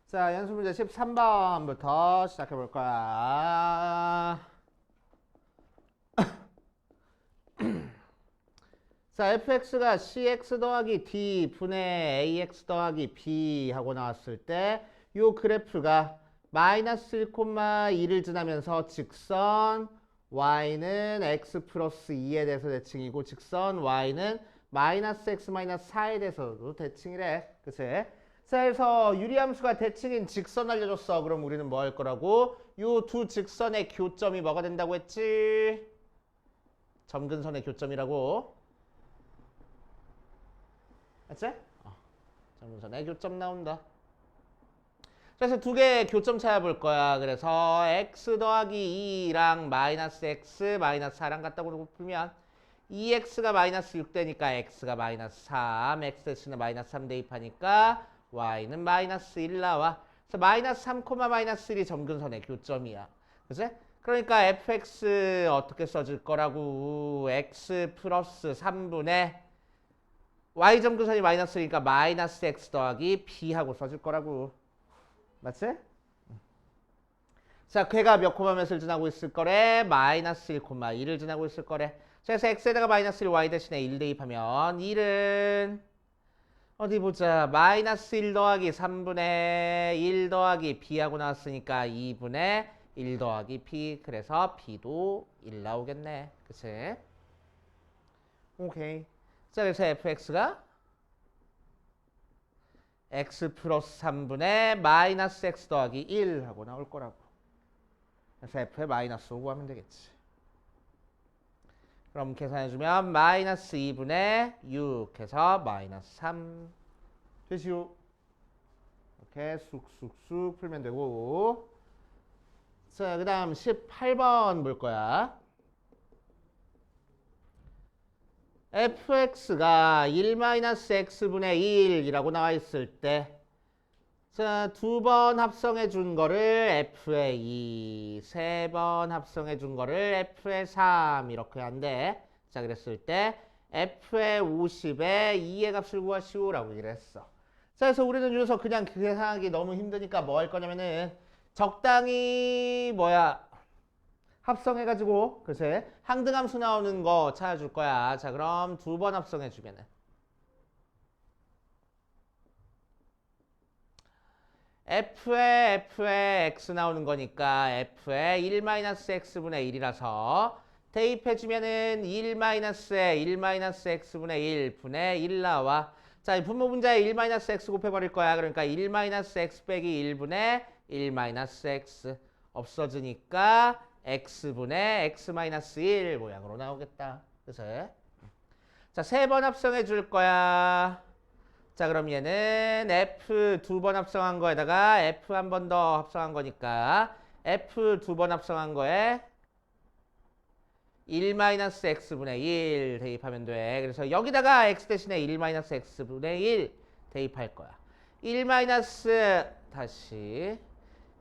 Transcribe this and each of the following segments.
자, 연습 문제 13번부터 시작해 볼 거야. 자, fx가 cx 더하기 d 분의 ax 더하기 b 하고 나왔을 때 요 그래프가 마이너스 1,2를 지나면서 직선 y는 x 플러스 2에 대해서 대칭이고 직선 y는 마이너스 x 마이너스 4에 대해서도 대칭이래. 그치? 자, 그래서 유리함수가 대칭인 직선 알려줬어. 그럼 우리는 뭐 할 거라고? 요 두 직선의 교점이 뭐가 된다고 했지? 점근선의 교점이라고. 맞지? 점근선의 교점 나온다. 그래서 두 개의 교점 찾아볼 거야. 그래서 x 더하기 2랑 마이너스 x 마이너스 4랑 같다고 풀면 2x가 마이너스 6 되니까 x가 마이너스 3, x 대신에 마이너스 3 대입하니까 y는 마이너스 1 나와. 그래서 마이너스 3, 마이너스 1이 점근선의 교점이야. 그치? 그러니까 fx 어떻게 써줄 거라고? x 플러스 3분의 y 점근선이 마이너스니까 마이너스 x 더하기 b 하고 써줄 거라고. 맞지? 자, 걔가 몇 콤마 몇을 지나고 있을 거래? 마이너스 1, 2를 지나고 있을 거래. 그래서 x에다가 마이너스 1, y 대신에 1 대입하면 1은 어디 보자. 마이너스 1 더하기 3분의 1 더하기 b하고 나왔으니까 2분의 1 더하기 b. 그래서 b도 1 나오겠네. 그치? 오케이. 자, 그래서 fx가 x 플러스 3분의 마이너스 x 더하기 1 하고 나올 거라고. 그래서 f의 마이너스 5 구하면 되겠지. 그럼 계산해주면 마이너스 2분의 6 해서 마이너스 3 되시오. 이렇게 쑥쑥쑥 풀면 되고. 자, 그 다음 18번 볼 거야. fx가 1-x분의 1이라고 나와 있을 때 자, 두 번 합성해 준 거를 f의 2, 세 번 합성해 준 거를 f의 3 이렇게 한대. 자, 그랬을 때 f의 50에 2의 값을 구하시오라고 이랬어. 자, 그래서 우리는 여기서 그냥 계산하기 너무 힘드니까 뭐 할 거냐면은 적당히 합성해가지고 글쎄 항등함수 나오는 거 찾아줄 거야. 자, 그럼 두 번 합성해주면은 f의 x 나오는 거니까 f의 1-x분의 1이라서 대입해주면은 1-에 1-x분의 1분의 1 나와. 자, 분모 분자에 1-x 곱해버릴 거야. 그러니까 1-x 빼기 1분의 1-x 없어지니까 x분의 x-1 모양으로 나오겠다. 그래서 자, 세 번 합성해 줄 거야. 자, 그럼 얘는 f 두 번 합성한 거에다가 f 한 번 더 합성한 거니까 f 두 번 합성한 거에 1-x분의 1 대입하면 돼. 그래서 여기다가 x 대신에 1-x분의 1 대입할 거야. 1-x분의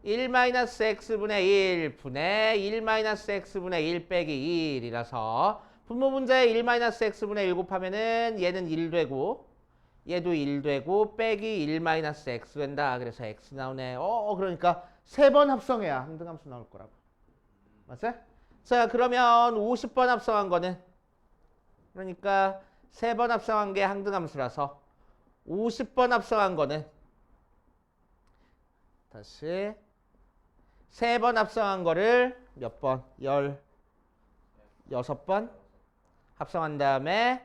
1 분의 1-x분의 1 빼기 1이라서 분모 분자에 1-x분의 1 곱하면은 얘는 1 되고 얘도 1 되고 빼기 1-x 된다. 그래서 x 나오네. 그러니까 세 번 합성해야 항등함수 나올 거라고. 맞지? 자, 그러면 50번 합성한 거는 그러니까 세 번 합성한 게 항등함수라서 50번 합성한 거는 다시 세 번 합성한 거를 몇 번? 16번 합성한 다음에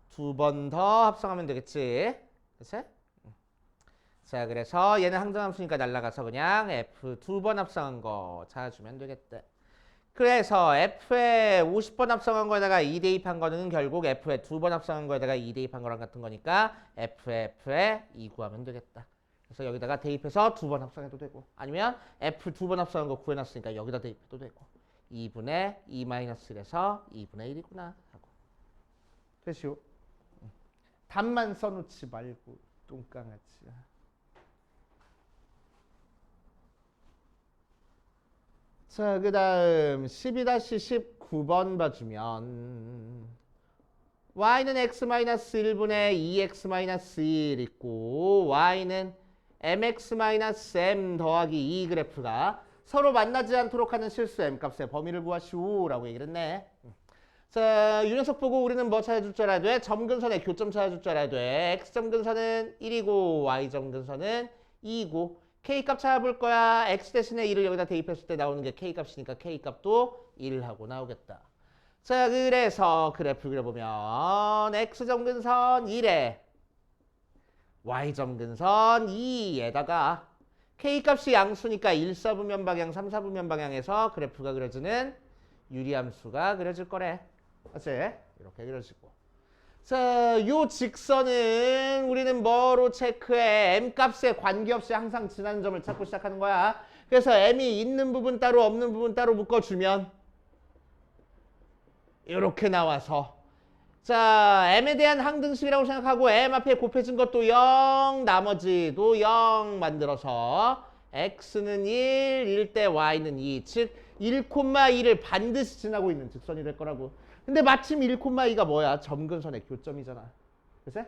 두 번 더 합성하면 되겠지. 그치? 자, 그래서 얘는 항등함수니까 날라가서 그냥 f 두 번 합성한 거 찾아주면 되겠다. 그래서 f에 50번 합성한 거에다가 2 대입한 거는 결국 f에 두 번 합성한 거에다가 2 대입한 거랑 같은 거니까 f에 2 구하면 되겠다. 그래서 여기다가 대입해서 두 번 합성해도 되고 아니면 f 두 번 합성한 거 구해놨으니까 여기다 대입해도 되고 2분의 2-1에서 2분의 1이구나 하고 됐슈. 답만 써놓지 말고 똥강아지. 자, 그 다음 12-19번 봐주면 y는 x-1분의 2x-1 있고 y는 mx-m 더하기 2 그래프가 서로 만나지 않도록 하는 실수 m값의 범위를 구하시오라고 얘기를 했네. 자, 이 녀석 보고 우리는 뭐 찾아줄 줄 알아야 돼? 점근선의 교점 찾아줄 줄 알아야 돼. x점근선은 1이고 y점근선은 2이고 k값 찾아볼 거야. x 대신에 1을 여기다 대입했을 때 나오는 게 k값이니까 k값도 1하고 나오겠다. 자, 그래서 그래프 그려보면 x점근선 1에 y점근선 2에다가 k값이 양수니까 1, 4분면 방향, 3, 4분면 방향에서 그래프가 그려지는 유리함수가 그려질 거래. 맞지? 이렇게 그려지고. 자, 요 직선은 우리는 뭐로 체크해? m값에 관계없이 항상 지나는 점을 찾고 시작하는 거야. 그래서 m이 있는 부분 따로 없는 부분 따로 묶어주면 이렇게 나와서 자, m에 대한 항등식이라고 생각하고 m 앞에 곱해진 것도 0, 나머지도 0 만들어서 x는 1일 때 y는 2, 즉 1,2를 반드시 지나고 있는 직선이 될 거라고. 근데 마침 1,2가 뭐야? 점근선의 교점이잖아. 그치?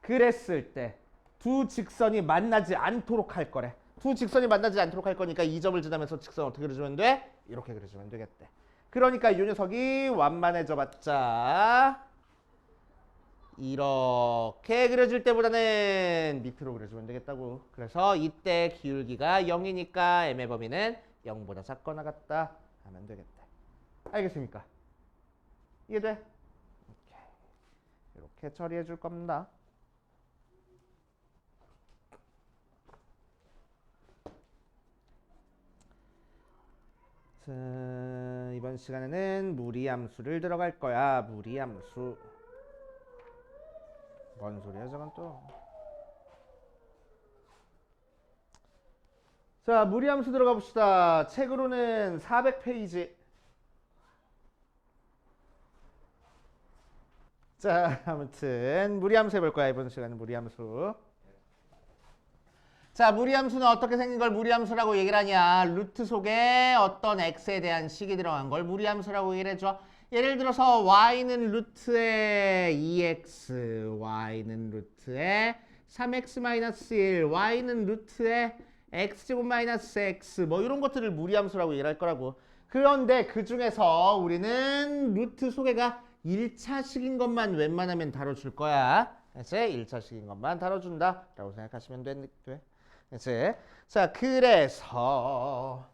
그랬을 때 두 직선이 만나지 않도록 할 거래. 두 직선이 만나지 않도록 할 거니까 이 점을 지나면서 직선 어떻게 그려주면 돼? 이렇게 그려주면 되겠대. 그러니까 이 녀석이 완만해져 봤자 이렇게 그려질 때보다는 밑으로 그려주면 되겠다고. 그래서 이때 기울기가 0이니까 m의 범위는 0보다 작거나 같다 하면 되겠다. 알겠습니까? 이해돼? 오케이. 이렇게 처리해 줄 겁니다. 자, 이번 시간에는 무리함수를 들어갈 거야. 무리함수. 뭔 소리야 저건 또. 자, 무리함수 들어가 봅시다. 책으로는 400페이지. 자, 아무튼 무리함수 해볼 거야. 이번 시간은 무리함수. 자, 무리함수는 어떻게 생긴 걸 무리함수라고 얘기를 하냐. 루트 속에 어떤 x에 대한 식이 들어간 걸 무리함수라고 얘기를 해줘. 예를 들어서 y는 루트에 2x, y는 루트에 3x-1, y는 루트에 x제곱 마이너스 x 뭐 이런 것들을 무리함수라고 얘기를 할 거라고. 그런데 그 중에서 우리는 루트 소개가 1차식인 것만 웬만하면 다뤄줄 거야. 이제 1차식인 것만 다뤄준다 라고 생각하시면 돼. 이제 자, 그래서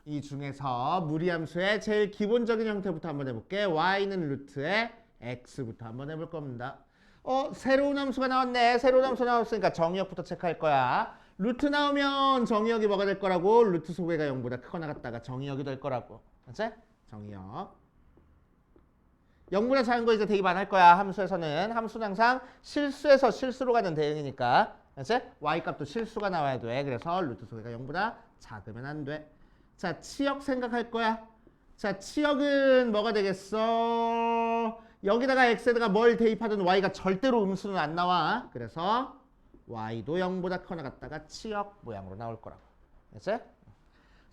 이 중에서 무리함수의 제일 기본적인 형태부터 한번 해볼게. y는 루트에 x부터 한번 해볼 겁니다. 새로운 함수가 나왔네. 새로운 함수 나왔으니까 정의역부터 체크할 거야. 루트 나오면 정의역이 뭐가 될 거라고? 루트 소개가 0보다 크거나 같다가 정의역이 될 거라고. 알았지? 정의역. 0보다 작은 거 이제 대입 안 할 거야. 함수에서는. 함수는 항상 실수에서 실수로 가는 대응이니까. 알았지? y값도 실수가 나와야 돼. 그래서 루트 소개가 0보다 작으면 안 돼. 자, 치역 생각할 거야. 자, 치역은 뭐가 되겠어? 여기다가 x에다가 뭘 대입하든 y가 절대로 음수는 안 나와. 그래서 y도 0보다 크거나 같다가 치역 모양으로 나올 거라고. 알았지?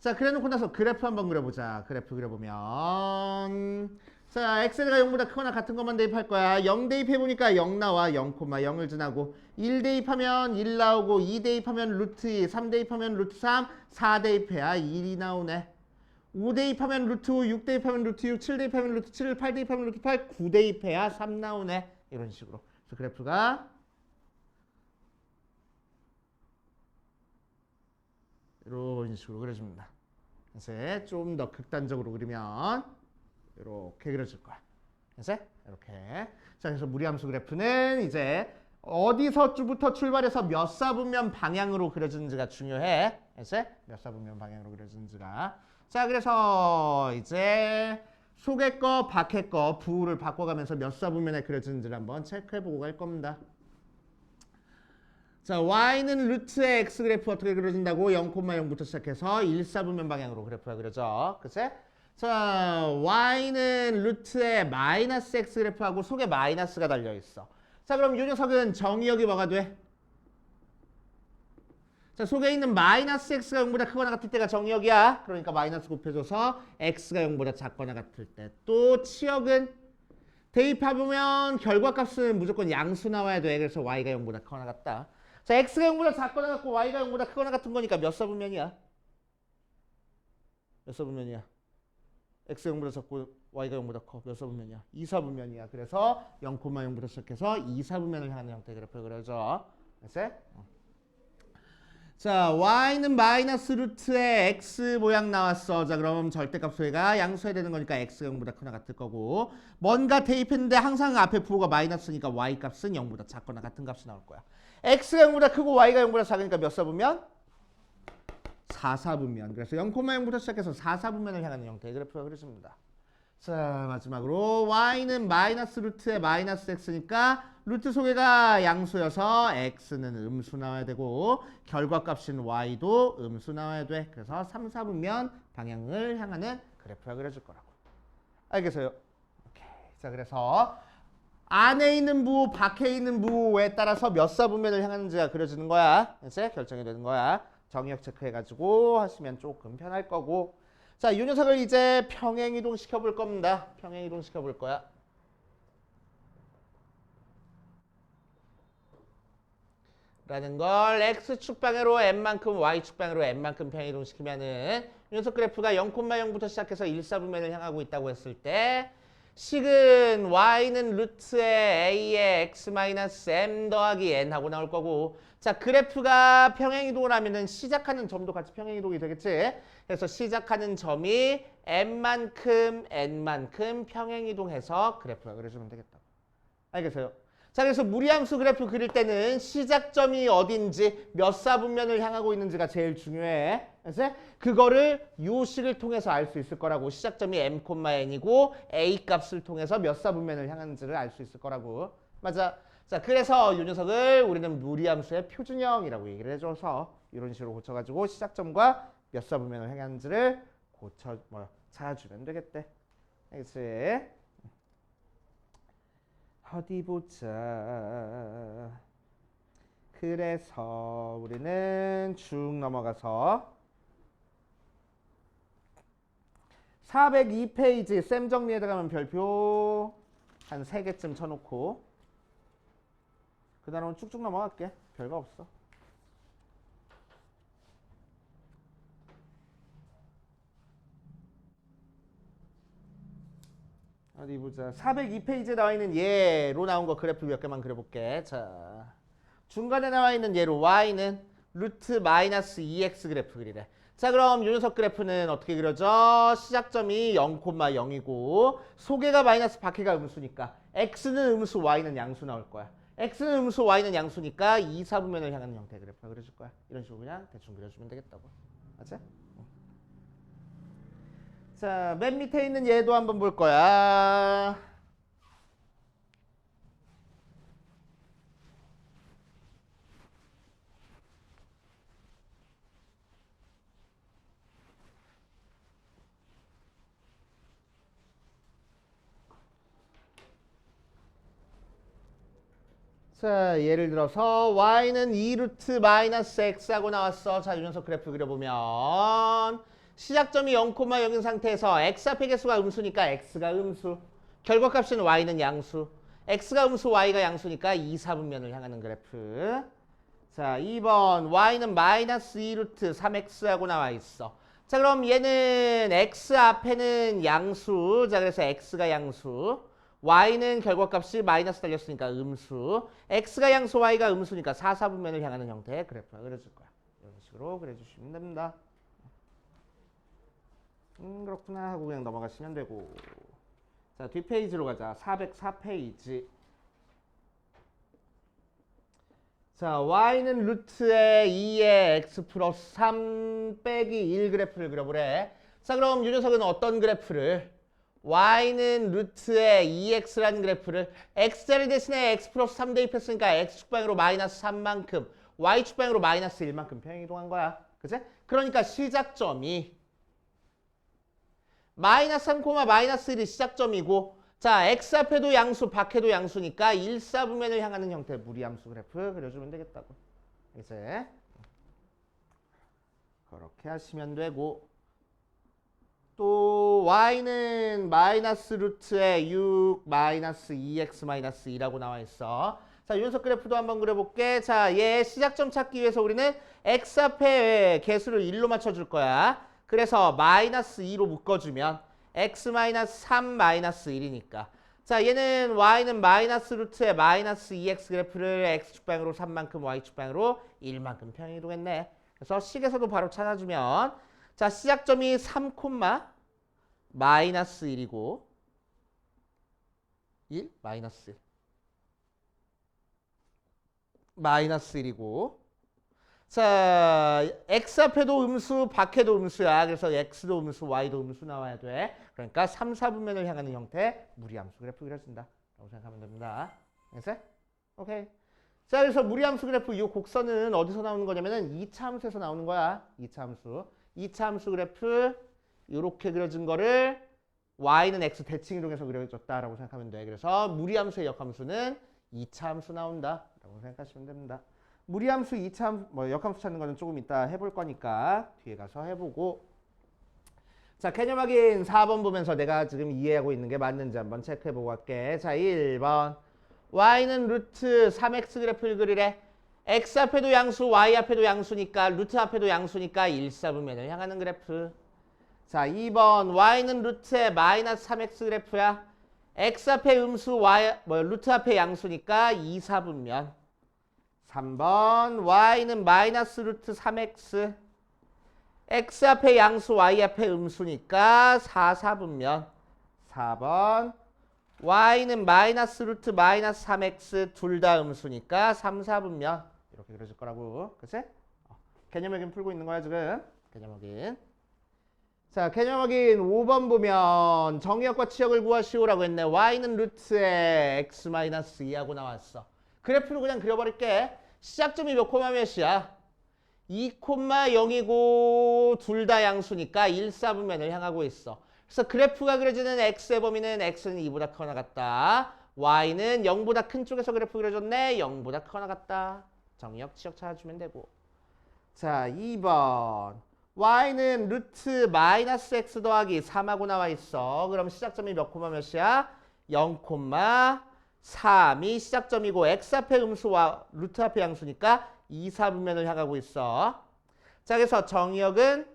자, 그래놓고 나서 그래프 한번 그려보자. 그래프 그려보면 자, x가 0보다 크거나 같은 것만 대입할 거야. 0 대입해보니까 0 나와. 0,0을 지나고 1 대입하면 1 나오고 2 대입하면 루트 2, 3 대입하면 루트 3, 4 대입해야 1이 나오네. 5 대입하면 루트 5, 6 대입하면 루트 6, 7 대입하면 루트 7, 8 대입하면 루트 8, 9 대입해야 3 나오네. 이런 식으로. 그래서 그래프가 이런 식으로 그려줍니다. 이제 좀 더 극단적으로 그리면 이렇게 그려줄 거야. 이제 이렇게. 자, 그래서 무리함수 그래프는 이제 어디서부터 출발해서 몇 사분면 방향으로 그려지는지가 중요해. 이제 몇 사분면 방향으로 그려지는지가. 자, 그래서 이제 속의 거, 밖의 거, 부호를 바꿔가면서 몇 사분면에 그려지는지를 한번 체크해보고 갈 겁니다. 자, y는 루트의 x 그래프 어떻게 그려진다고? 0,0부터 시작해서 1, 4분면 방향으로 그래프가 그려져. 그치? 자, y는 루트의 마이너스 x 그래프하고 속에 마이너스가 달려있어. 자, 그럼 이 녀석은 정의역이 뭐가 돼? 자, 속에 있는 마이너스 x가 0보다 크거나 같을 때가 정의역이야. 그러니까 마이너스 곱해줘서 x가 0보다 작거나 같을 때. 또 치역은 대입해보면 결과값은 무조건 양수 나와야 돼. 그래서 y가 0보다 크거나 같다. 자, x가 0보다 작거나 같고 y가 0보다 크거나 같은 거니까 몇 사분면이야? 몇 사분면이야? x가 0보다 작고 y가 0보다 커. 몇 사분면이야? 2사분면이야. 그래서 0,0부터 시작해서 2사분면을 향하는 형태의 그래프를 그려줘. 알았어? 자, y는 마이너스 루트의 x 모양 나왔어. 자, 그럼 절대값 소외가 양수해야 되는 거니까 x가 0보다 크거나 같을 거고, 뭔가 대입했는데 항상 앞에 부호가 마이너스니까 y 값은 0보다 작거나 같은 값이 나올 거야. x가 0보다 크고 y가 0보다 작으니까 몇 사분면? 4사분면. 그래서 0,0부터 시작해서 4사분면을 향하는 형태의 그래프가 그려집니다. 자, 마지막으로 y는 마이너스 루트의 마이너스 x니까 루트 소개가 양수여서 x는 음수 나와야 되고 결과값인 y도 음수 나와야 돼. 그래서 3, 4분면 방향을 향하는 그래프가 그려질 거라고. 알겠어요? 오케이. 자, 그래서 안에 있는 부호, 밖에 있는 부호에 따라서 몇 사분면을 향하는지가 그려지는 거야. 이제 결정이 되는 거야. 정의역 체크해가지고 하시면 조금 편할 거고. 자, 이 녀석을 이제 평행이동 시켜볼 겁니다. 평행이동 시켜볼 거야. 라는 걸 x축 방향으로 n만큼 y축 방향으로 n만큼 평행이동 시키면은 이 녀석 그래프가 0,0부터 시작해서 1사분면을 향하고 있다고 했을 때 식은 y는 루트의 a의 x-m 더하기 n 하고 나올 거고, 자, 그래프가 평행이동을 하면은 시작하는 점도 같이 평행이동이 되겠지. 그래서 시작하는 점이 m만큼 n만큼 평행이동해서 그래프가 그려주면 되겠다. 알겠어요? 자, 그래서 무리함수 그래프 그릴 때는 시작점이 어딘지 몇 사분면을 향하고 있는지가 제일 중요해. 그래서 그거를 요 식을 통해서 알 수 있을 거라고. 시작점이 m,n이고 a 값을 통해서 몇 사분면을 향하는지를 알 수 있을 거라고. 맞아. 자, 그래서 이 녀석을 우리는 무리함수의 표준형이라고 얘기를 해줘서 이런 식으로 고쳐가지고 시작점과 몇 사분면을 향하는지를 찾아주면 되겠대. 알겠지? 어디 보자. 그래서 우리는 쭉 넘어가서 402페이지 쌤 정리에 들어가면 별표 한 3개쯤 쳐놓고 그 다음은 쭉쭉 넘어갈게. 별거 없어. 어디 보자. 402페이지에 나와 있는 얘로 나온 거 그래프 몇 개만 그려볼게. 자, 중간에 나와 있는 얘로 y는 루트 마이너스 2x 그래프 그리래. 자, 그럼 요 녀석 그래프는 어떻게 그려져? 시작점이 0,0이고 소개가 마이너스 밖에가 음수니까 x는 음수, y는 양수 나올 거야. x는 음수, y는 양수니까 2, 4분면을 향하는 형태의 그래프가 그려질 거야. 이런 식으로 그냥 대충 그려주면 되겠다고. 맞지? 자, 맨 밑에 있는 얘도 한번 볼 거야. 자, 예를 들어서 y는 2루트 마이너스 x하고 나왔어. 자, 이 녀석 그래프 그려보면 시작점이 0,0인 상태에서 x 앞의 개수가 음수니까 x가 음수, 결과값은 y는 양수, x가 음수, y가 양수니까 2, 4분면을 향하는 그래프. 자, 2번 y는 마이너스 2루트 3x하고 나와 있어. 자, 그럼 얘는 x 앞에는 양수, 자, 그래서 x가 양수, y는 결과값이 마이너스 달렸으니까 음수, x가 양수, y가 음수니까 4, 4분면을 향하는 형태의 그래프가 그려질 거야. 이런 식으로 그려주시면 됩니다. 그렇구나 하고 그냥 넘어가시면 되고. 자, 뒷페이지로 가자. 404페이지. 자, y는 루트의 2의 x 플러스 3 빼기 1 그래프를 그려보래. 자, 그럼 이 녀석은 어떤 그래프를? y는 루트의 2x라는 그래프를 x자리 대신에 x 플러스 3 대입했으니까 x축방으로 마이너스 3만큼, y축방으로 마이너스 1만큼 평행이동한 거야. 그치? 그러니까 시작점이 마이너스 3, 마이너스 1이 시작점이고, 자, x 앞에도 양수, 밖에도 양수니까 1, 4분면을 향하는 형태의 무리함수 그래프 그려주면 되겠다고. 이제 그렇게 하시면 되고, 또 y는 마이너스 루트에 6 마이너스 2x 마이너스 2라고 나와 있어. 자, 윤석 그래프도 한번 그려볼게. 자, 얘 시작점 찾기 위해서 우리는 x 앞에 개수를 1로 맞춰줄 거야. 그래서 마이너스 2로 묶어주면 x 마이너스 3 마이너스 1이니까. 자, 얘는 y는 마이너스 루트에 마이너스 2x 그래프를 x축방으로 3만큼 y축방으로 1만큼 평행이동했네. 그래서 식에서도 바로 찾아주면 자, 시작점이 3, 마이너스 1이고 1 마이너스 1 마이너스 1이고 자, x 앞에도 음수, 밖에도 음수야. 그래서 x도 음수, y도 음수 나와야 돼. 그러니까 3, 4분면을 향하는 형태 무리함수 그래프 그려진다. 라고 생각하면 됩니다. 알겠어요? 오케이. 자, 그래서 무리함수 그래프 이 곡선은 어디서 나오는 거냐면은 2차 함수에서 나오는 거야. 2차 함수. 2차 함수 그래프 이렇게 그려진 거를 y는 x 대칭 이동해서 그려졌다라고 생각하면 돼. 그래서 무리함수의 역함수는 2차 함수 나온다. 라고 생각하시면 됩니다. 무리함수 2차 역함수 찾는 거는 조금 이따 해볼 거니까 뒤에 가서 해보고 자, 개념 확인 4번 보면서 내가 지금 이해하고 있는 게 맞는지 한번 체크해보고 갈게. 자, 1번 y는 루트 3x 그래프를 그리래. x 앞에도 양수, y 앞에도 양수니까 루트 앞에도 양수니까 1, 4분면을 향하는 그래프. 자, 2번 y는 루트에 마이너스 3x 그래프야. x 앞에 음수, 루트 앞에 양수니까 2, 4분면. 3번 y는 마이너스 루트 3x x 앞에 양수 y 앞에 음수니까 4, 4분면 4번 y는 마이너스 루트 마이너스 3x 둘 다 음수니까 3, 4분면 이렇게 그려질 거라고. 그치? 개념 확인 풀고 있는 거야 지금. 개념 확인. 자, 개념 확인 5번 보면 정의역과 치역을 구하시오라고 했네. y는 루트에 x 마이너스 2하고 나왔어. 그래프로 그냥 그려버릴게. 시작점이 몇 콤마 몇이야? 2,0이고 둘 다 양수니까 1, 4분면을 향하고 있어. 그래서 그래프가 그려지는 x의 범위는 x는 2보다 크거나 같다. y는 0보다 큰 쪽에서 그래프 그려졌네. 0보다 크거나 같다. 정의역, 치역 찾아주면 되고. 자, 2번. y는 루트 마이너스 x 더하기 3하고 나와 있어. 그럼 시작점이 몇 콤마 몇이야? 0, 3이 시작점이고 x 앞에 음수와 루트 앞에 양수니까 2, 4분면을 향하고 있어. 자, 그래서 정의역은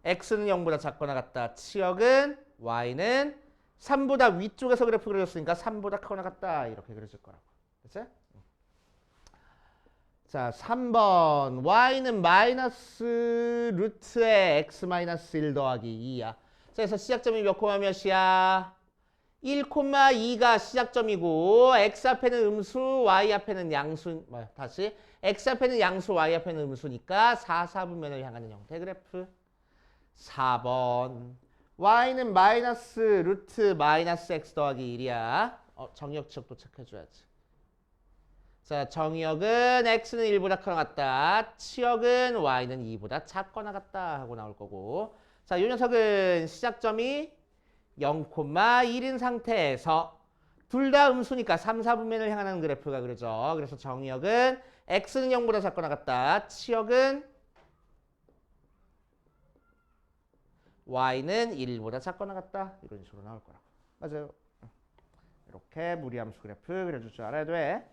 x는 0보다 작거나 같다. 치역은 y는 3보다 위쪽에서 그래프 그려졌으니까 3보다 크거나 같다. 이렇게 그려질 거라고. 그치? 자, 3번 y는 마이너스 루트에 x 마이너스 1 더하기 2야. 자, 그래서 시작점이 몇 콤마 몇이야? 1,2가 시작점이고 x 앞에는 음수, y 앞에는 양수, 다시 x 앞에는 양수, y 앞에는 음수니까 4, 4분면을 향하는 형태 그래프. 4번 y는 마이너스 루트 마이너스 x 더하기 1이야. 정의역 치역도 체크해줘야지. 자, 정의역은 x는 1보다 크거나 같다. 치역은 y는 2보다 작거나 같다 하고 나올 거고. 자, 이 녀석은 시작점이 0,1인 상태에서 둘 다 음수니까 3, 4분면을 향하는 그래프가 그려져. 그래서 정의역은 x는 0보다 작거나 같다. 치역은 y는 1보다 작거나 같다. 이런 식으로 나올 거라고. 맞아요. 이렇게 무리함수 그래프 그려줄 줄 알아야 돼.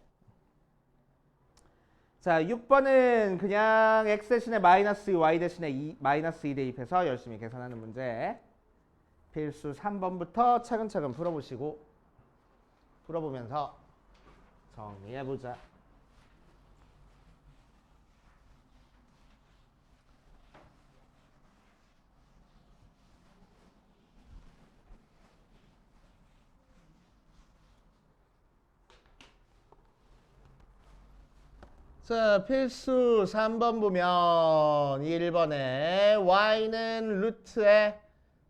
자, 6번은 그냥 x 대신에 마이너스 2, y 대신에 마이너스 2 대입해서 열심히 계산하는 문제. 필수 3번부터 차근차근 풀어보면서 정리해보자. 자, 필수 3번 보면 1번에 y는 루트에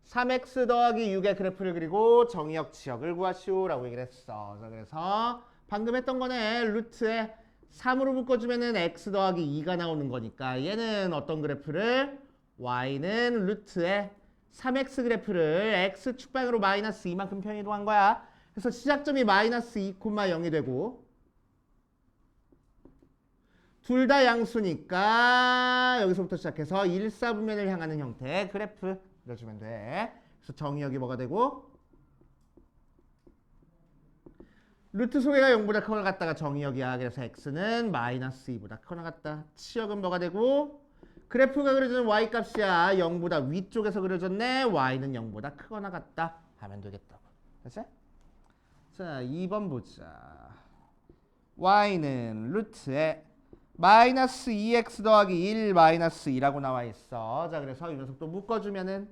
3x 더하기 6의 그래프를 그리고 정의역 치역을 구하시오라고 얘기를 했어. 그래서 방금 했던 거네. 루트에 3으로 묶어주면은 x 더하기 2가 나오는 거니까 얘는 어떤 그래프를? y는 루트에 3x 그래프를 x축방으로 마이너스 2만큼 평이동한 거야. 그래서 시작점이 마이너스 2,0이 되고 둘 다 양수니까 여기서부터 시작해서 1, 4분면을 향하는 형태의 그래프. 그려주면 돼. 그래서 정의역이 뭐가 되고 루트 소개가 0보다 크거나 같다가 정의역이야. 그래서 x는 마이너스 2보다 크거나 같다. 치역은 뭐가 되고 그래프가 그려주는 y값이야. 0보다 위쪽에서 그려졌네. y는 0보다 크거나 같다 하면 되겠다고. 됐지? 자, 2번 보자. y는 루트에 마이너스 2x 더하기 1 마이너스 2라고 나와 있어. 자, 그래서 이 녀석도 묶어주면은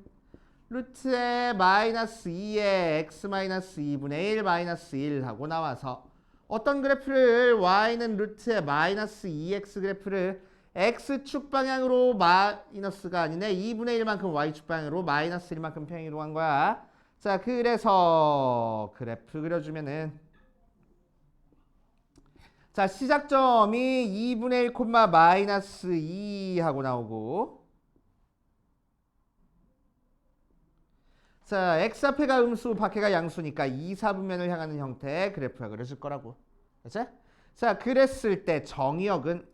루트에 마이너스 2에 x 마이너스 2분의 1 마이너스 1 하고 나와서 어떤 그래프를 y는 루트에 마이너스 2x 그래프를 x축 방향으로 마이너스가 아니네 2분의 1만큼 y축 방향으로 마이너스 1만큼 평행이동한 거야. 자, 그래서 그래프 그려주면은 자, 시작점이 2분의 1 콤마 마이너스 2 하고 나오고 자, x 앞에가 음수, 밖에가 양수니까 2, 4분면을 향하는 형태의 그래프가 그려질 거라고. 그치? 자, 그랬을 때 정의역은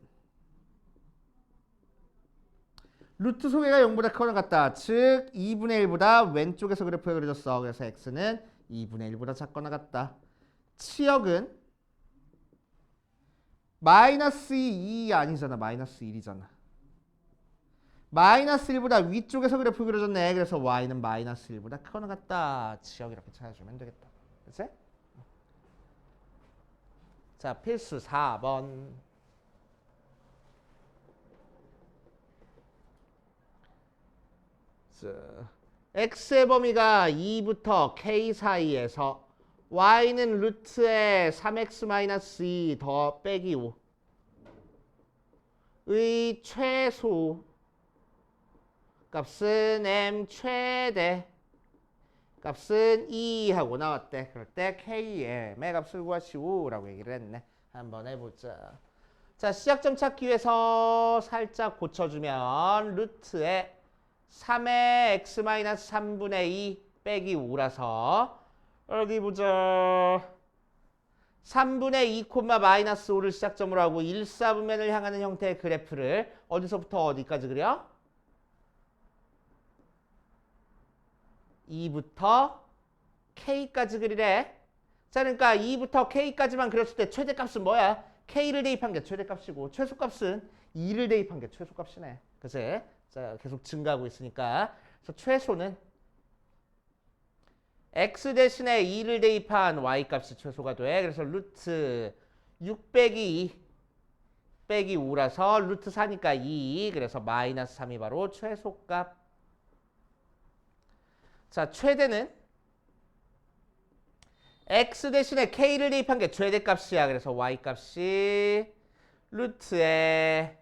루트 소개가 0보다 크거나 같다. 즉 2분의 1보다 왼쪽에서 그래프가 그려졌어. 그래서 x는 2분의 1보다 작거나 같다. 치역은 마이너스 2 아니잖아. 마이너스 1이잖아. 마이너스 1보다 위쪽에서 그래프 그려졌네. 그래서 y는 마이너스 1보다 크거나 같다. 지역 이렇게 찾아주면 되겠다. 그치? 자, 필수 4번. 자, x의 범위가 2부터 k 사이에서 y는 루트에 3x-2 더 빼기 5의 최소 값은 m 최대 값은 2 하고 나왔대. 그럴 때 km의 값을 구하시오라고 얘기를 했네. 한번 해보자. 자, 시작점 찾기 위해서 살짝 고쳐주면 루트에 3의 x-3분의 2 빼기 5라서 여기 보자. 3분의 2 콤마 마이너스 5를 시작점으로 하고 1, 4분면을 향하는 형태의 그래프를 어디서부터 어디까지 그려? 2부터 k까지 그리래. 자, 그러니까 2부터 k까지만 그렸을 때 최대값은 뭐야? k를 대입한 게 최대값이고 최소값은 2를 대입한 게 최소값이네. 그치? 자, 계속 증가하고 있으니까. 그래서 최소는 x 대신에 2를 대입한 y값이 최소가 돼. 그래서 루트 6 빼기 2 빼기 5라서 루트 4니까 2. 그래서 마이너스 3이 바로 최소값. 자, 최대는 x 대신에 k를 대입한 게 최대값이야. 그래서 y값이 루트에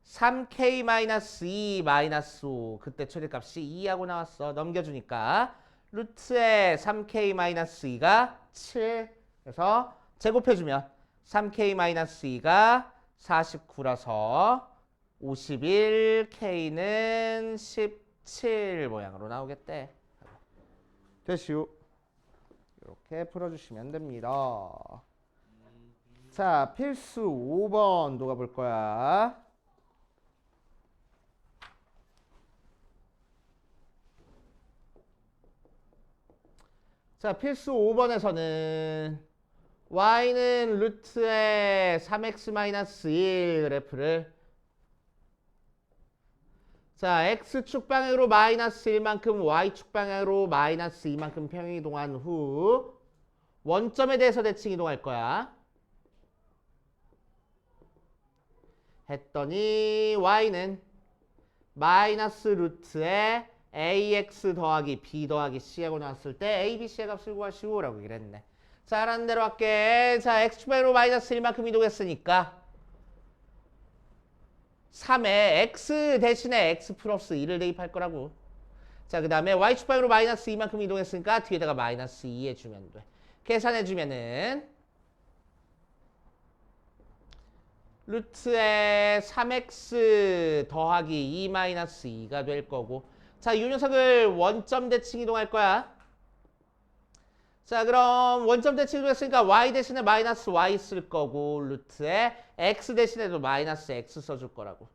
3k-2 마이너스 5. 그때 최대값이 2하고 나왔어. 넘겨주니까 루트에 3k-2가 7. 그래서 제곱해주면 3k-2가 49라서 51, k는 17 모양으로 나오겠대. 됐슈. 이렇게 풀어주시면 됩니다. 자, 필수 5번 녹아볼 거야. 자, 필수 5번에서는 y는 루트에 3x-1 그래프를 자, x축 방향으로 마이너스 1만큼 y축 방향으로 마이너스 2만큼 평행이동한 후 원점에 대해서 대칭 이동할 거야. 했더니 y는 마이너스 루트에 ax 더하기 b 더하기 c 하고 나왔을 때 a, b, c의 값을 구하시오 라고 얘기를 했네. 자, 하라는 대로 할게. 자, x축 방향으로 마이너스 1만큼 이동했으니까 3에 x 대신에 x 플러스 2를 대입할 거라고. 자, 그 다음에 y축 방향으로 마이너스 2만큼 이동했으니까 뒤에다가 마이너스 2 해주면 돼. 계산해주면은 루트에 3x 더하기 2 마이너스 2가 될 거고. 자, 이 녀석을 원점 대칭 이동할 거야. 자, 그럼 원점 대칭 이동했으니까 y 대신에 마이너스 y 쓸 거고 루트에 x 대신에도 마이너스 x 써줄 거라고.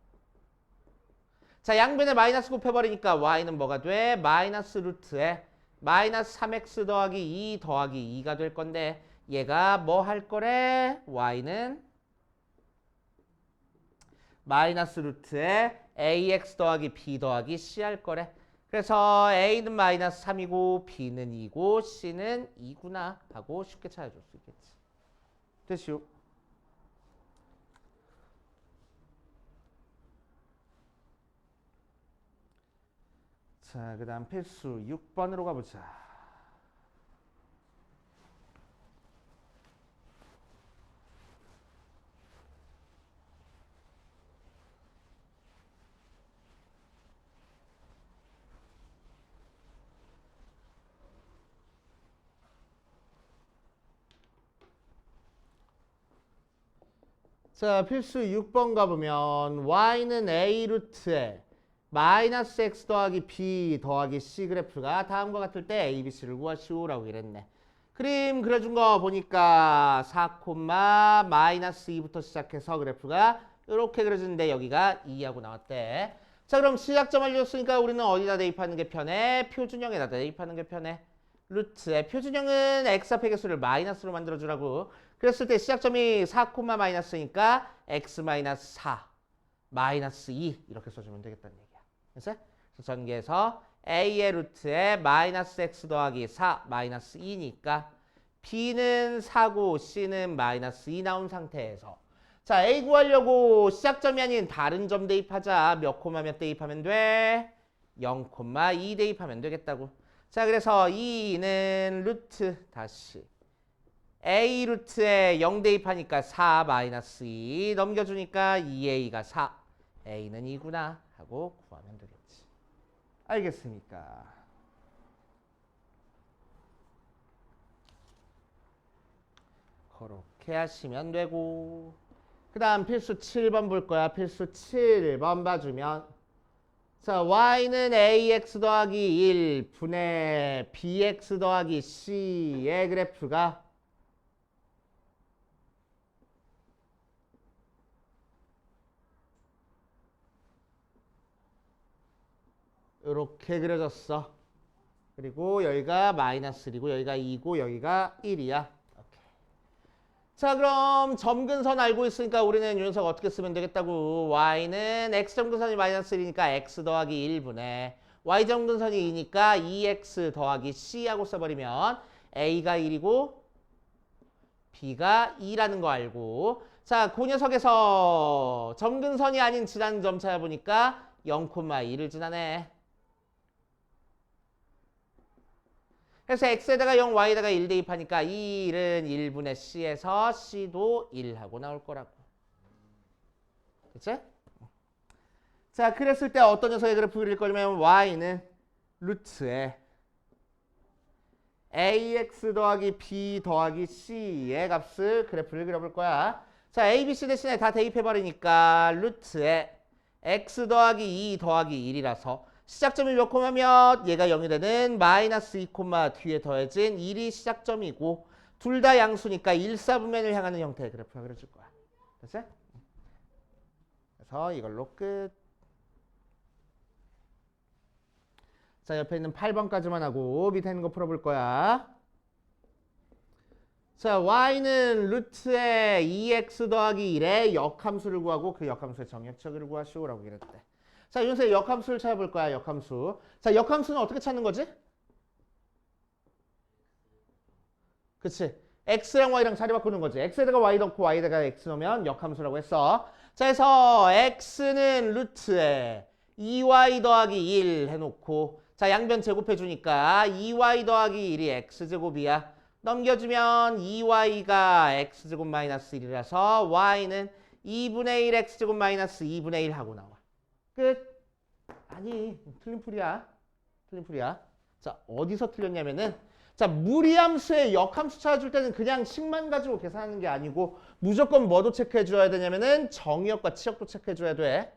자, 양변에 마이너스 곱해버리니까 y는 뭐가 돼? 마이너스 루트에 마이너스 3x 더하기 2 더하기 2가 될 건데 얘가 뭐 할 거래? y는 마이너스 루트에 ax 더하기 b 더하기 c 할 거래. 그래서 a는 마이너스 3이고 b는 2고 c는 2구나 하고 쉽게 찾아줄 수 있겠지. 됐슈? 자, 그 다음 필수 6번으로 가보자. 자, 필수 6번 가보면 y는 a 루트에 마이너스 x 더하기 b 더하기 c 그래프가 다음과 같을 때 a, b, c를 구하시오라고 이랬네. 그림 그려준 거 보니까 4, 마이너스 2부터 시작해서 그래프가 이렇게 그려지는데 여기가 2하고 나왔대. 자, 그럼 시작점 알려줬으니까 우리는 어디다 대입하는 게 편해? 표준형에다 대입하는 게 편해. 루트에 표준형은 x 앞의 개수를 마이너스로 만들어주라고. 그랬을 때 시작점이 4, 마이너스니까 x 마이너스 4, 마이너스 2 이렇게 써주면 되겠다는 얘기야. 그래서 전개해서 a의 루트에 마이너스 x 더하기 4, 마이너스 2니까 b는 4고 c는 마이너스 2 나온 상태에서 자, a 구하려고 시작점이 아닌 다른 점 대입하자. 몇 콤마 몇 대입하면 돼? 0,2 대입하면 되겠다고. 자, 그래서 2는 루트 다시 a 루트에 0 대입하니까 4 마이너스 2 넘겨주니까 2a가 4 a는 2구나 하고 구하면 되겠지. 알겠습니까? 그렇게 하시면 되고 그 다음 필수 7번 볼 거야. 필수 7번 봐주면 자, y는 ax 더하기 1 분의 bx 더하기 c의 그래프가 이렇게 그려졌어. 그리고 여기가 마이너스 1이고 여기가 2고 여기가 1이야. 자, 그럼 점근선 알고 있으니까 우리는 이 녀석 어떻게 쓰면 되겠다고. y는 x점근선이 마이너스 1이니까 x 더하기 1분의 y점근선이 2니까 2x 더하기 c하고 써버리면 a가 1이고 b가 2라는 거 알고. 자, 그 녀석에서 점근선이 아닌 지나는 점 찾아보니까 0,2를 지나네. 그래서 x에다가 0, y에다가 1 대입하니까 1은 1분의 c에서 c도 1하고 나올 거라고. 그치? 자, 그랬을 때 어떤 녀석의 그래프 그릴 거냐면 y는 루트에 ax 더하기 b 더하기 c의 값을 그래프를 그려볼 거야. 자, a, b, c 대신에 다 대입해버리니까 루트에 x 더하기 2 더하기 1이라서 시작점이 몇 콤마 몇? 얘가 0이 되는 마이너스 2 콤마 뒤에 더해진 1이 시작점이고 둘 다 양수니까 1사분면을 향하는 형태의 그래프가 그려질 거야. 됐어? 그래서 이걸로 끝. 자, 옆에 있는 8번까지만 하고 밑에 있는 거 풀어볼 거야. 자, y는 루트에 2x 더하기 1의 역함수를 구하고 그 역함수의 정역적을 구하시오라고 그랬대. 자, 윤세 역함수를 찾아볼 거야. 역함수. 자, 역함수는 어떻게 찾는 거지? 그치? x랑 y랑 자리 바꾸는 거지. x에다가 y 넣고 y에다가 x 넣으면 역함수라고 했어. 자, 그래서 x는 루트에 2y 더하기 1 해놓고 자, 양변 제곱해 주니까 2y 더하기 1이 x제곱이야. 넘겨주면 2y가 x제곱 마이너스 1이라서 y는 2분의 1 x제곱 마이너스 2분의 1 하고 나와. 끝. 아니, 틀린 풀이야. 틀린 풀이야. 자, 어디서 틀렸냐면은 자, 무리함수의 역함수 찾아줄 때는 그냥 식만 가지고 계산하는 게 아니고 무조건 뭐도 체크해 줘야 되냐면은 정의역과 치역도 체크해 줘야 돼.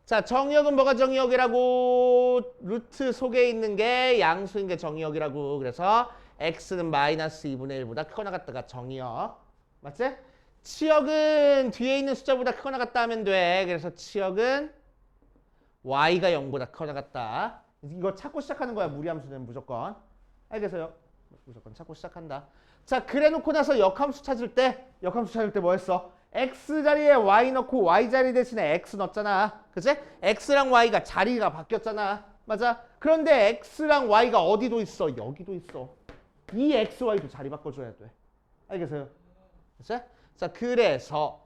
자, 정의역은 뭐가 정의역이라고? 루트 속에 있는 게 양수인 게 정의역이라고. 그래서 x는 마이너스 2분의 1보다 크거나 같다가 정의역. 맞지? 치역은 뒤에 있는 숫자보다 크거나 같다 하면 돼. 그래서 치역은 y가 0보다 크거나 같다. 이거 찾고 시작하는 거야. 무리함수는 무조건. 알겠어요? 무조건 찾고 시작한다. 자, 그래 놓고 나서 역함수 찾을 때 뭐 했어? x 자리에 y 넣고 y 자리 대신에 x 넣었잖아. 그치? x랑 y가 자리가 바뀌었잖아. 맞아? 그런데 x랑 y가 어디도 있어? 여기도 있어. 이 x, y도 자리 바꿔줘야 돼. 알겠어요? 그치? 자, 그래서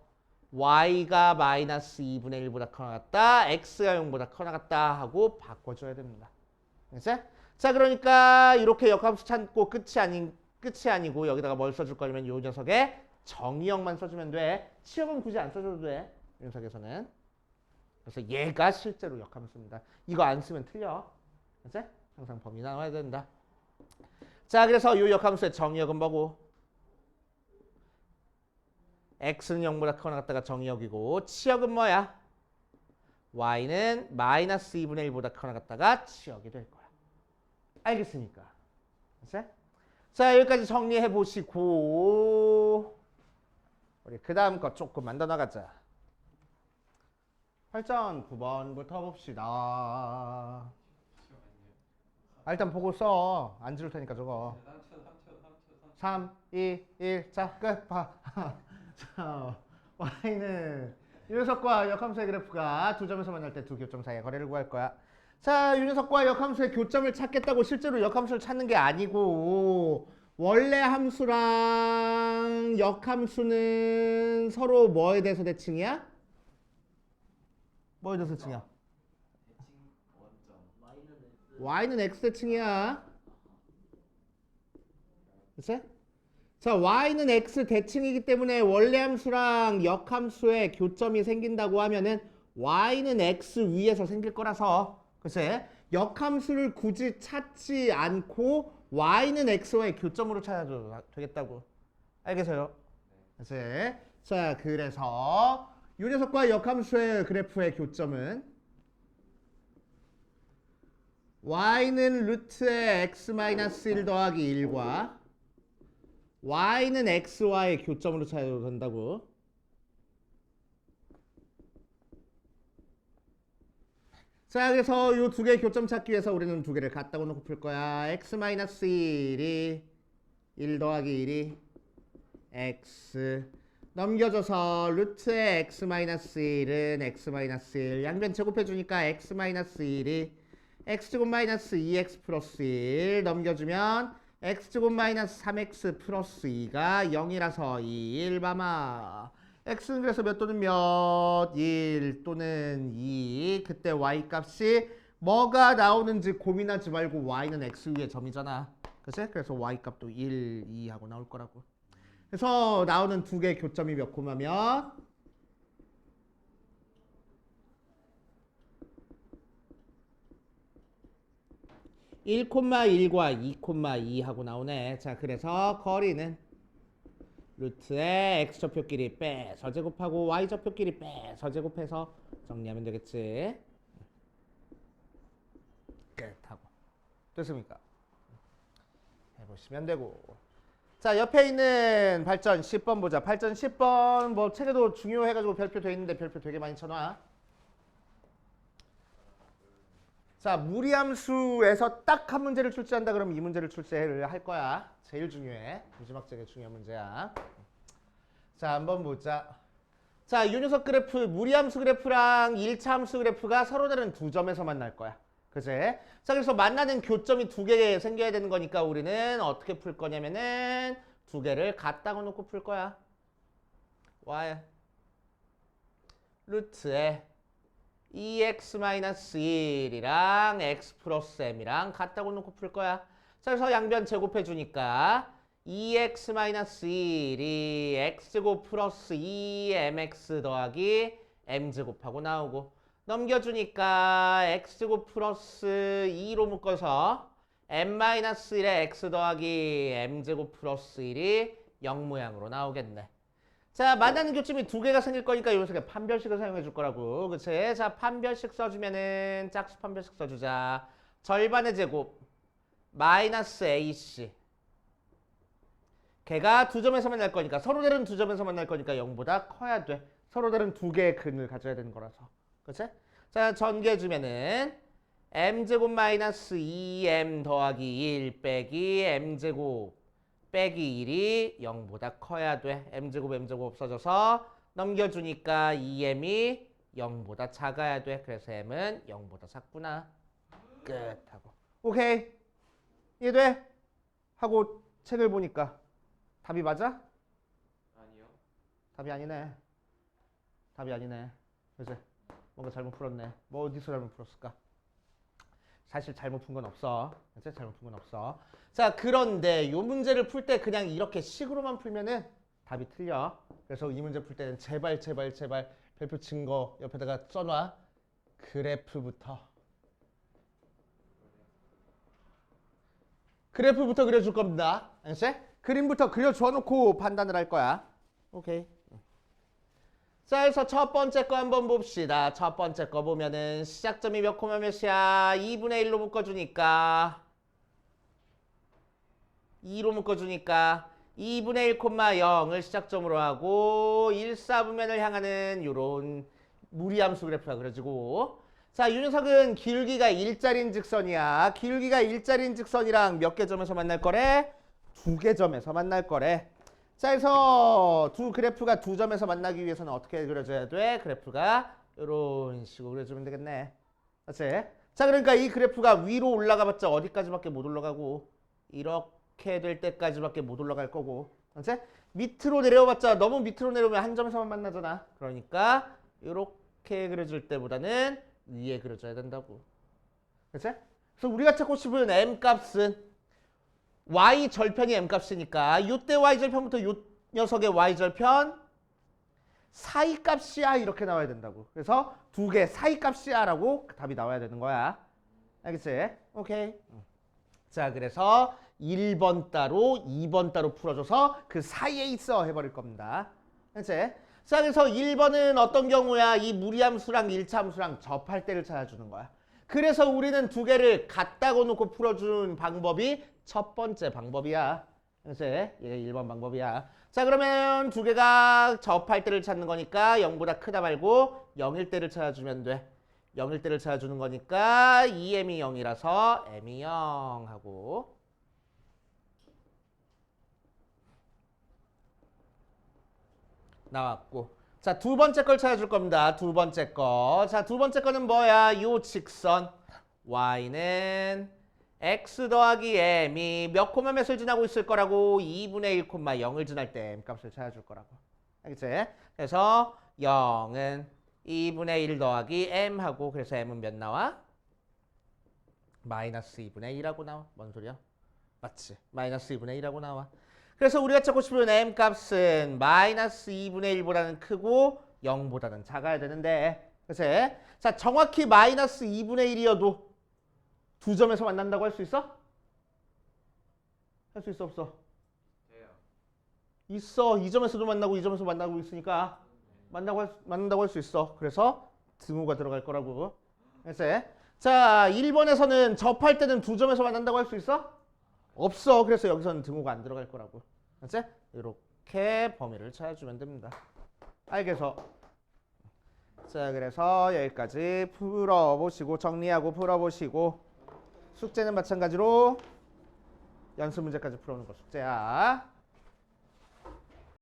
y가 마이너스 2분의 1보다 커 나갔다. x가 0보다 커 나갔다 하고 바꿔줘야 됩니다. 그치? 자, 그러니까 이렇게 역함수 찾고 끝이 아니고 여기다가 뭘 써줄 거냐면 이 녀석에 정의역만 써주면 돼. 치역은 굳이 안 써줘도 돼. 이 녀석에서는. 그래서 얘가 실제로 역함수입니다. 이거 안 쓰면 틀려. 그치? 항상 범위 나와야 된다. 자, 그래서 이 역함수의 정의역은 뭐고? x는 0보다 크거나 같다가 정의역이고 치역은 뭐야? y는 마이너스 2분의 1보다 크거나 같다가 치역이 될 거야. 알겠습니까? 그치? 자, 여기까지 정리해 보시고 우리 그 다음 거 조금만 더 나가자. 8전 9번부터 봅시다. 일단 보고 써. 안 지를 테니까 저거. 3, 2, 1. 자, 끝. 봐. 자, y는 이 녀석과 역함수의 그래프가 두 점에서 만날 때 두 교점 사이의 거리를 구할 거야. 자, 이 녀석과 역함수의 교점을 찾겠다고 실제로 역함수를 찾는 게 아니고 원래 함수랑 역함수는 서로 뭐에 대해서 대칭이야? 뭐에 대해서 대칭이야? y는 x 대칭이야. 그치? 자, y는 x 대칭이기 때문에 원래 함수랑 역함수의 교점이 생긴다고 하면은 y는 x 위에서 생길 거라서, 그치? 역함수를 굳이 찾지 않고 y는 x와의 교점으로 찾아도 되겠다고. 알겠어요? 그치? 자, 그래서 이 녀석과 역함수의 그래프의 교점은 y는 루트의 x-1 더하기 1과 y는 x와의 교점으로 찾아도 된다고. 자, 그래서 이 두 개의 교점 찾기 위해서 우리는 두 개를 갖다 놓고 풀 거야. x-1이 1 더하기 1이 x 넘겨줘서 루트의 x-1은 x-1 양변 제곱해 주니까 x-1이 x제곱 마이너스 2x 플러스 1 넘겨주면 x제곱 마이너스 3x 플러스 2가 0이라서 1 봐마. x는 그래서 몇 또는 몇? 1 또는 2. 그때 y 값이 뭐가 나오는지 고민하지 말고 y는 x 위에 점이잖아. 그치? 그래서 y 값도 1, 2 하고 나올 거라고. 그래서 나오는 두 개의 교점이 몇 코마면 1,1과 2,2 하고 나오네. 자, 그래서 거리는 루트의 x좌표끼리 빼서 제곱하고 y좌표끼리 빼서 제곱해서 정리하면 되겠지. 끝하고. 됐습니까? 해보시면 되고. 자, 옆에 있는 발전 10번 보자. 발전 10번 뭐 책에도 중요해가지고 별표 돼 있는데 별표 되게 많이 쳐놔. 자, 무리함수에서 딱 한 문제를 출제한다 그러면 이 문제를 출제를 할 거야. 제일 중요해. 무지막지하게 중요한 문제야. 자, 한번 보자. 자, 이 녀석 그래프, 무리함수 그래프랑 1차 함수 그래프가 서로 다른 두 점에서 만날 거야. 그치? 자, 그래서 만나는 교점이 두 개 생겨야 되는 거니까 우리는 어떻게 풀 거냐면은 두 개를 갖다가 놓고 풀 거야. y 루트에 2x-1이랑 x 플러스 m이랑 같다고 놓고 풀 거야. 자, 그래서 양변 제곱해 주니까 2x-1이 x제곱 플러스 2mx 더하기 m제곱하고 나오고 넘겨주니까 x제곱 플러스 2로 묶어서 m-1의 x 더하기 m제곱 플러스 1이 0 모양으로 나오겠네. 자, 만나는 교점이 두 개가 생길 거니까 이 녀석에 판별식을 사용해 줄 거라고. 그치? 자, 판별식 써주면은 짝수 판별식 써주자. 절반의 제곱 마이너스 ac 걔가 두 점에서 만날 거니까 서로들은 두 점에서 만날 거니까 0보다 커야 돼. 서로들은 두 개의 근을 가져야 되는 거라서. 그렇지? 자, 전개해주면은 m제곱 마이너스 2m 더하기 1 빼기 m제곱 빼기 1이 0보다 커야 돼. m제곱 없어져서 넘겨주니까 2m이 0보다 작아야 돼. 그래서 m은 0보다 작구나. 끝 하고. 오케이. 이해돼? 하고 책을 보니까 답이 맞아? 아니요. 답이 아니네. 답이 아니네. 그치? 뭔가 잘못 풀었네. 뭐 어디서 잘못 풀었을까? 사실 잘못 푼 건 없어. 그치? 잘못 푼 건 없어. 자, 그런데 이 문제를 풀 때 그냥 이렇게 식으로만 풀면은 답이 틀려. 그래서 이 문제 풀 때는 제발 별표 증거 옆에다가 써놔. 그래프부터 그려줄 겁니다. 알겠지? 그림부터 그려줘 놓고 판단을 할 거야. 오케이. 자, 그래서 첫 번째 거 한번 봅시다. 첫 번째 거 보면은 시작점이 몇 콤마 몇이야? 2분의 1로 묶어주니까 2로 묶어주니까 2분의 1 콤마 0을 시작점으로 하고 1, 4분면을 향하는 요런 무리함수 그래프가 그려지고, 자, 유 녀석은 기울기가 일자리인 직선이야. 기울기가 일자리인 직선이랑 몇 개 점에서 만날 거래? 두 개 점에서 만날 거래. 자, 그래서 두 그래프가 두 점에서 만나기 위해서는 어떻게 그려줘야 돼? 그래프가 이런 식으로 그려주면 되겠네. 그렇지? 자, 그러니까 이 그래프가 위로 올라가봤자 어디까지밖에 못 올라가고 이렇게 될 때까지밖에 못 올라갈 거고, 그렇지? 밑으로 내려봤자 너무 밑으로 내려오면 한 점에서만 만나잖아. 그러니까 이렇게 그려줄 때보다는 위에 그려줘야 된다고. 그렇지? 그래서 우리가 찾고 싶은 m 값은 y 절편이 m 값이니까 요때 y 절편부터 요 녀석의 y 절편 사이 값이야 이렇게 나와야 된다고. 그래서 두 개 사이 값이야 라고 답이 나와야 되는 거야. 알겠지? 오케이. 자, 그래서 1번 따로 2번 따로 풀어줘서 그 사이에 있어 해버릴 겁니다. 알겠지? 자, 그래서 1번은 어떤 경우야? 이 무리함수랑 일차함수랑 접할 때를 찾아주는 거야. 그래서 우리는 두 개를 같다고 놓고 풀어주는 방법이 첫 번째 방법이야. 그래서 얘가 1번 방법이야. 자, 그러면 두 개가 접할 때를 찾는 거니까 0보다 크다 말고 0일 때를 찾아주면 돼. 0일 때를 찾아주는 거니까 2m이 0이라서 m이 0 하고, 나왔고. 자, 두 번째 걸 찾아줄 겁니다. 두 번째 거. 자, 두 번째 거는 뭐야? 요 직선 y는 x 더하기 m이 몇 콤마 몇을 지나고 있을 거라고? 2분의 1 콤마 0을 지날 때 m 값을 찾아줄 거라고. 알겠지? 그래서 0은 2분의 1 더하기 m 하고, 그래서 m은 몇 나와? 마이너스 2분의 1하고 나와. 뭔 소리야? 맞지? 마이너스 2분의 1하고 나와. 그래서 우리가 찾고 싶은 m 값은 마이너스 2분의 1보다는 크고 0보다는 작아야 되는데, 그치? 자, 정확히 마이너스 2분의 1이어도 두 점에서 만난다고 할 수 있어? 할 수 있어 없어? 돼요. 있어. 이 점에서도 만나고 이 점에서 만나고 있으니까 만난다고 할 수 있어. 그래서 등호가 들어갈 거라고. 그치? 자, 1번에서는 접할 때는 두 점에서 만난다고 할 수 있어? 없어. 그래서 여기서는 등호가 안 들어갈 거라고. 알았지? 이렇게 범위를 찾아주면 됩니다. 알겠어. 자, 그래서 여기까지 풀어보시고 정리하고 풀어보시고, 숙제는 마찬가지로 연습 문제까지 풀어오는 거 숙제야.